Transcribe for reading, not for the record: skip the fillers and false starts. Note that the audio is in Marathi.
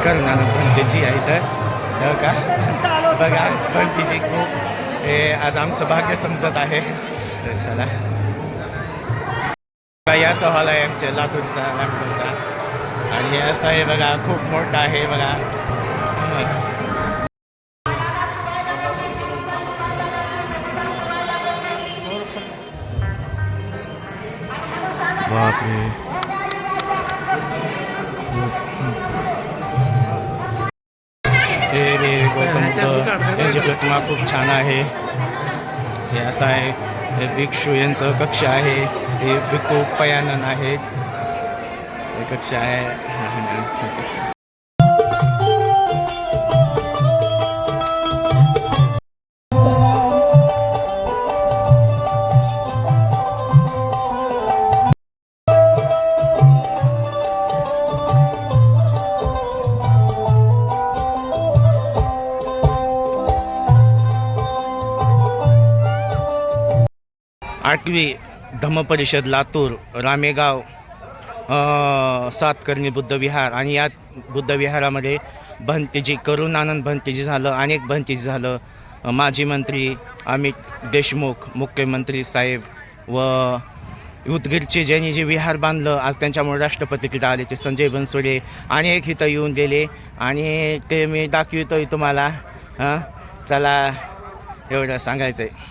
करुणानंद भंतेजी आहे तर का बघा भंतीजी खूप हे आज आमचं भाग्य समजत आहे. तर चला या हॉल आहे आमच्या लातूरचा लातूरचा आणि असं आहे बघा खूप मोठा आहे बघा. बापरे हे गौतम बुद्ध यांची प्रतिमा खूप छान आहे. हे असं आहे हे भिक्षू यांचं कक्ष आहे. हे भिक्खू पयानन आहेत हे कक्ष आहे. आठवी धम्मपरिषद लातूर रामेगाव सातकर्णी बुद्ध विहार आणि या बुद्ध विहारामध्ये भंतेजी करुणानंद भंतेजी झालं, अनेक भंतेजी झालं, माजी मंत्री अमित देशमुख, मुख्यमंत्री साहेब व उदगीरचे ज्यांनी जे विहार बांधलं आज त्यांच्यामुळे राष्ट्रपतीकडे आले ते संजय बनसोडे अनेक इथं येऊन गेले आणि ते मी दाखवितोय तुम्हाला. हां चला एवढं सांगायचं आहे.